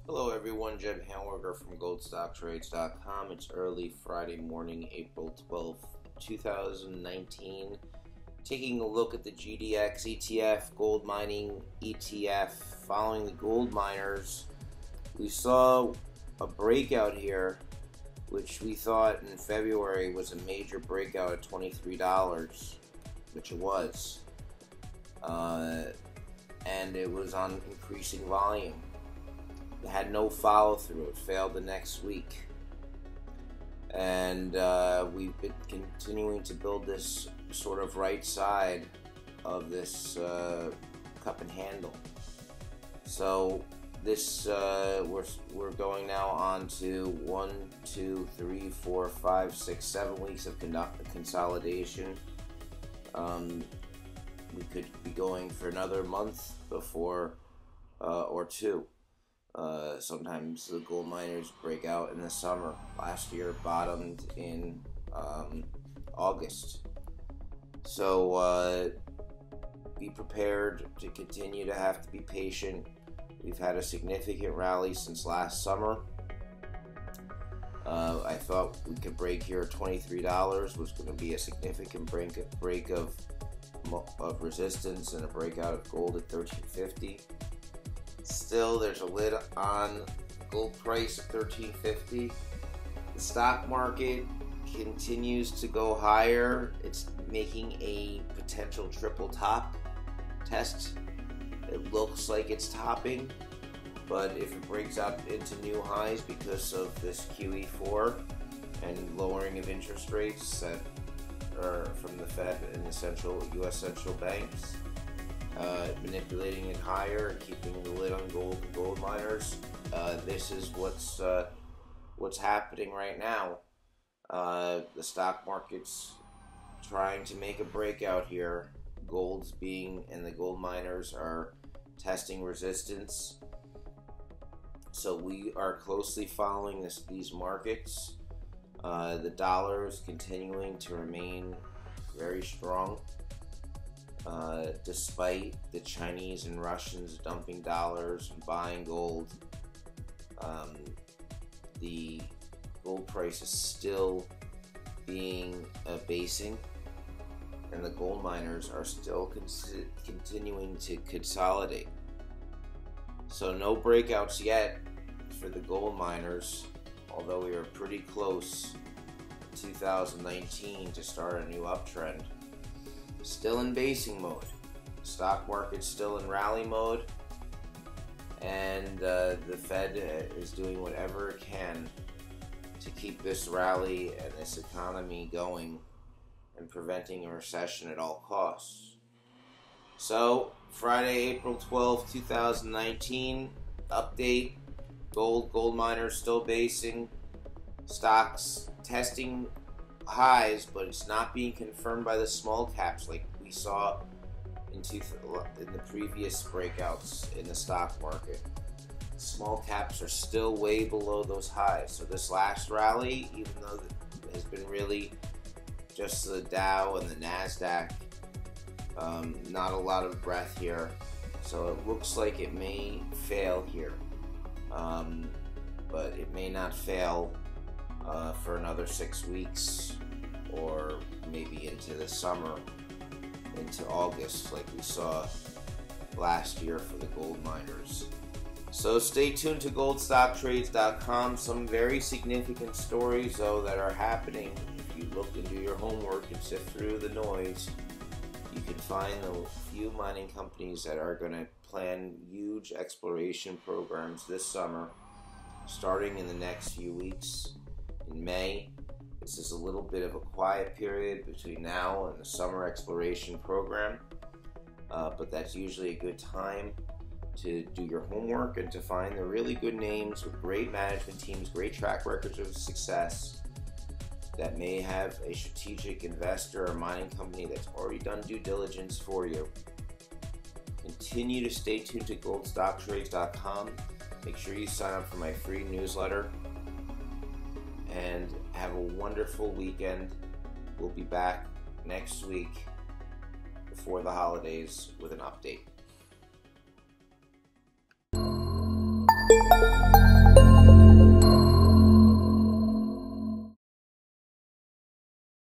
Hello everyone, Jed Hamburger from GoldStockTrades.com. It's early Friday morning, April 12th, 2019. Taking a look at the GDX ETF, gold mining ETF. Following the gold miners, we saw a breakout here, which we thought in February was a major breakout at $23, which it was. And it was on increasing volume. It had no follow-through. It failed the next week. And we've been continuing to build this sort of right side of this cup and handle. So this we're going now on to 1, 2, 3, 4, 5, 6, 7 weeks of consolidation. We could be going for another month before or two. Sometimes the gold miners break out in the summer. Last year bottomed in August. So be prepared to continue to have to be patient. We've had a significant rally since last summer. I thought we could break here at $23 was going to be a significant break of resistance and a breakout of gold at $13.50. Still, there's a lid on gold price at $13.50. The stock market continues to go higher. It's making a potential triple top test. It looks like it's topping, but if it breaks up into new highs because of this QE4 and lowering of interest rates that are from the Fed and the U.S. central banks, manipulating it higher and keeping the lid on gold miners. This is what's happening right now. The stock market's trying to make a breakout here. Gold's and the gold miners are testing resistance. So we are closely following these markets. The dollar is continuing to remain very strong. Despite the Chinese and Russians dumping dollars and buying gold, the gold price is still being basing, and the gold miners are still continuing to consolidate. So no breakouts yet for the gold miners, although we are pretty close in 2019 to start a new uptrend. Still in basing mode. Stock market's still in rally mode, and the Fed is doing whatever it can to keep this rally and this economy going and preventing a recession at all costs. So Friday, April 12th, 2019 update. Gold miners still basing. Stocks testing highs, but it's not being confirmed by the small caps like we saw in the previous breakouts in the stock market. Small caps are still way below those highs. So this last rally, even though it has been really just the Dow and the NASDAQ, not a lot of breath here. So it looks like it may fail here, but it may not fail for another 6 weeks, or maybe into the summer, into August, like we saw last year for the gold miners. So stay tuned to GoldStockTrades.com. Some very significant stories, though, that are happening. If you look and do your homework and sift through the noise, you can find the few mining companies that are going to plan huge exploration programs this summer, starting in the next few weeks. In May, this is a little bit of a quiet period between now and the summer exploration program, but that's usually a good time to do your homework and to find the really good names with great management teams, great track records of success, that may have a strategic investor or mining company that's already done due diligence for you. Continue to stay tuned to GoldStockTrades.com. Make sure you sign up for my free newsletter, and have a wonderful weekend. We'll be back next week before the holidays with an update.